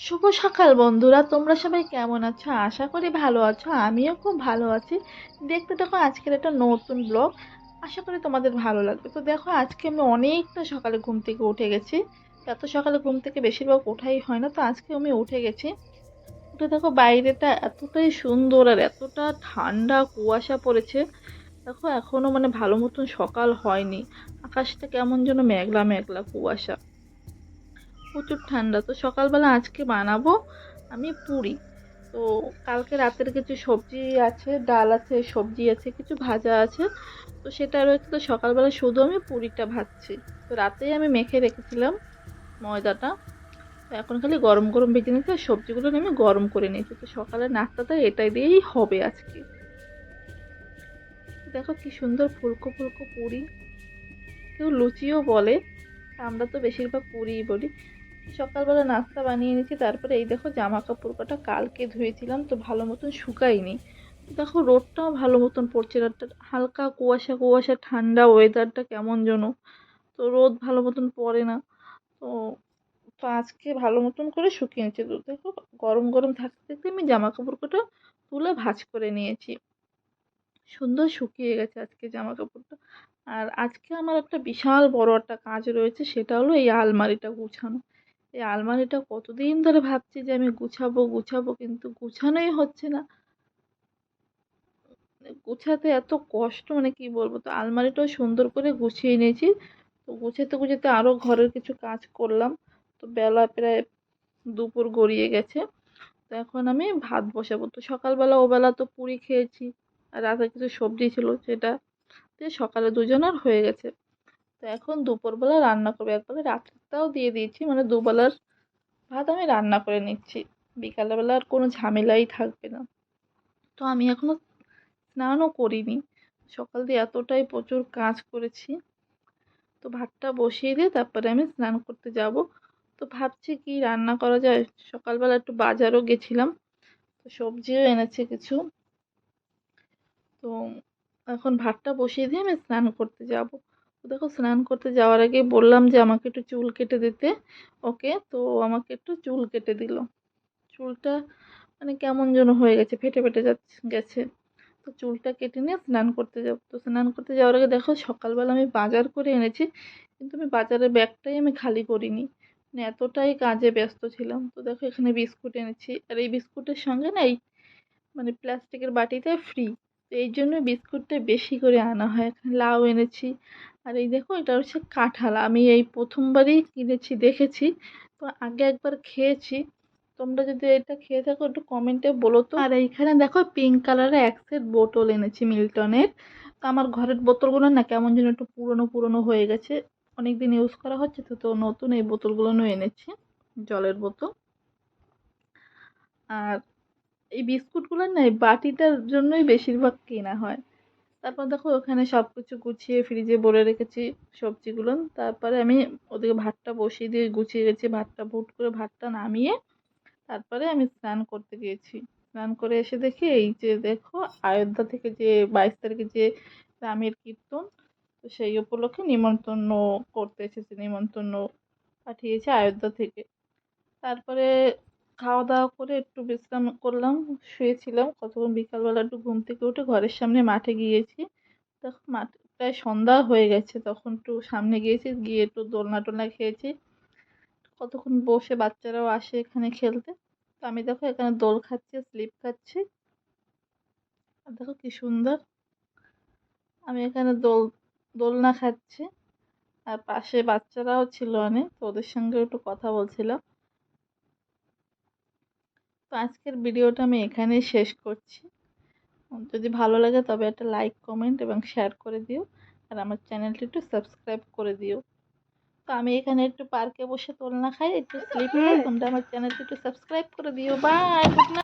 শুভ সকাল বন্ধুরা, তোমরা সবাই কেমন আছো? আশা করি ভালো আছো। আমিও খুব ভালো আছি। দেখতে দেখো আজকের একটা নতুন ব্লগ। আশা করি তোমাদের ভালো লাগবে। তো দেখো আজকে আমি অনেকটা সকালে ঘুম থেকে উঠে গেছি। এত সকালে ঘুম থেকে বেশিরভাগ ওঠাই হয় না, তো আজকে আমি উঠে গেছি। উঠে দেখো বাইরেটা এতটাই সুন্দর আর এতটা ঠান্ডা, কুয়াশা পড়েছে। দেখো এখনো ভালো মতন সকাল হয়নি। আকাশটা কেমন যেন মেঘলা মেঘলা, কুয়াশা, প্রচুর ঠান্ডা। তো সকালবেলা আজকে বানাবো আমি পুরি। তো কালকে রাতের কিছু সবজি আছে, ডাল আছে, সবজি আছে, কিছু ভাজা আছে। তো সেটা রয়েছে, তো সকালবেলা শুধু আমি পুরিটা ভাজছি। তো রাতেই আমি মেখে রেখেছিলাম ময়দাটা। তো এখন খালি গরম গরম ভেজে নিতে, আর সবজিগুলো আমি গরম করে নিয়েছি। তো সকালের নাস্তাটা এটাই দিয়েই হবে আজকে। তো দেখো কি সুন্দর ফুলকো ফুলকো পুরি, কেউ লুচিও বলে, আমরা তো বেশিরভাগ পুরিই বলি। সকালবেলা নাস্তা বানিয়ে নিয়েছি, তারপরে এই দেখো জামা কাপড় কটা কালকে ধুয়েছিলাম, তো ভালো মতন শুকায়নি। দেখো রোদটাও ভালো মতন পড়ছে, রাতটা হালকা কুয়াশা কুয়াশা, ঠান্ডা ওয়েদারটা কেমন যেন। তো রোদ ভালো মতন পড়ে না। তো তো আজকে ভালো মতন করে শুকিয়ে নিচ্ছে। তো দেখো গরম গরম থাকতে থাকতে আমি জামা কাপড় কটা তুলে ভাঁজ করে নিয়েছি। সুন্দর শুকিয়ে গেছে আজকে জামা কাপড়টা। আর আজকে আমার একটা বিশাল বড় একটা কাজ রয়েছে, সেটা হলো এই আলমারিটা গুছানো। এই আলমারিটা কতদিন ধরে ভাবছি যে আমি গুছাবো গুছাবো, কিন্তু গুছানোই হচ্ছে না। গুছাতে এত কষ্ট, কি বলবো। তো আলমারিটাও সুন্দর করে গুছিয়ে নিয়েছি। তো গুছাতে গুছাতে আরো ঘরের কিছু কাজ করলাম। তো বেলা প্রায় দুপুর গড়িয়ে গেছে। তো এখন আমি ভাত বসাবো। তো সকালবেলা ওবেলা তো পুরি খেয়েছি, আর রাতে কিছু সবজি ছিল, সেটা দিয়ে সকালে দুজনের হয়ে গেছে। তো এখন দুপুরবেলা রান্না করবো, একবেলা রাত্রিটাও দিয়ে দিয়েছি, দুবেলার ভাত আমি রান্না করে নিচ্ছি। বিকালবেলা আর কোনো ঝামেলাই থাকবে না। তো আমি এখনো স্নানও করিনি, সকাল দিয়ে এতটাই প্রচুর কাজ করেছি। তো ভাতটা বসিয়ে দিয়ে তারপরে আমি স্নান করতে যাব। তো ভাবছি কি রান্না করা যায়। সকালবেলা একটু বাজারও গেছিলাম, তো সবজিও এনেছে কিছু। তো এখন ভাতটা বসিয়ে দিয়ে আমি স্নান করতে যাব। তো দেখো স্নান করতে যাওয়ার আগে বললাম যে আমাকে একটু চুল কেটে দিতে। ওকে, তো আমাকে একটু চুল কেটে দিল। চুলটা কেমন যেন হয়ে গেছে, ফেটে ফেটে যাচ্ছে গেছে। তো চুলটা কেটে নিয়ে স্নান করতে যাব। তো স্নান করতে যাওয়ার আগে দেখো সকালবেলা আমি বাজার করে এনেছি, কিন্তু আমি বাজারের ব্যাগটাই আমি খালি করিনি। এতটাই কাজে ব্যস্ত ছিলাম। তো দেখো এখানে বিস্কুট এনেছি, আর এই বিস্কুটের সঙ্গে না এই প্লাস্টিকের বাটিতে ফ্রি। তো এই জন্য বিস্কুটটা বেশি করে আনা হয়। এখানে লাউ এনেছি, আর এই দেখো এটা হচ্ছে কাঁঠাল। আমি এই প্রথমবারই কিনেছি, দেখেছি। তো আগে একবার খেয়েছি। তোমরা যদি এটা খেয়ে থাকো একটু কমেন্টে বলো তো। আর এইখানে দেখো পিঙ্ক কালারের এক সেট বোতল এনেছি মিল্টনের। তো আমার ঘরের বোতলগুলো না কেমন যেন একটু পুরনো পুরনো হয়ে গেছে, অনেকদিন ইউজ করা হচ্ছে। তো তো নতুন এই বোতলগুলো এনেছি, জলের বোতল। আর এই বিস্কুটগুলো না এই বাটিটার জন্যই বেশিরভাগ কেনা হয়। তারপর দেখো ওখানে সবকিছু গুছিয়ে ফ্রিজে ভরে রেখেছি সবজিগুলো। তারপরে আমি ওদিকে ভাতটা বসিয়ে দিয়ে গুছিয়ে গেছি, ভাতটা বুট করে ভাতটা নামিয়ে তারপরে আমি স্নান করতে গিয়েছি। স্নান করে এসে দেখি এই যে দেখো অযোধ্যা থেকে যে 22 তারিখে যে রামের কীর্তন, তো সেই উপলক্ষে নিমন্ত্রণ করতে এসেছে, নিমন্ত্রণ পাঠিয়েছে অযোধ্যা থেকে। তারপরে খাওয়া দাওয়া করে একটু বিশ্রাম করলাম, শুয়েছিলাম কতক্ষণ। বিকালবেলা একটু ঘুম থেকে উঠে ঘরের সামনে মাঠে গিয়েছি। তখন মাঠে প্রায় সন্ধ্যা হয়ে গেছে, তখন একটু সামনে গিয়েছি, গিয়ে একটু দোলনা টোলনা খেয়েছি। কতক্ষণ বসে, বাচ্চারাও আসে এখানে খেলতে। তো আমি দেখো এখানে দোল খাচ্ছি, স্লিপ খাচ্ছি। আর দেখো কি সুন্দর, আমি এখানে দোলনা খাচ্ছি। আর পাশে বাচ্চারাও ছিল অনেক, তো ওদের সঙ্গে একটু কথা বলছিলাম। তো আজকের ভিডিওটা আমি এখানেই শেষ করছি। যদি ভালো লাগে তবে একটা লাইক, কমেন্ট এবং শেয়ার করে দিও। আর আমার চ্যানেলটি একটু সাবস্ক্রাইব করে দিও। তো আমি এখানে একটু পার্কে বসে দোলনা খাই, একটু স্লিপ খাই। তোমরা আমার চ্যানেলটি একটু সাবস্ক্রাইব করে দিও। Bye, good night.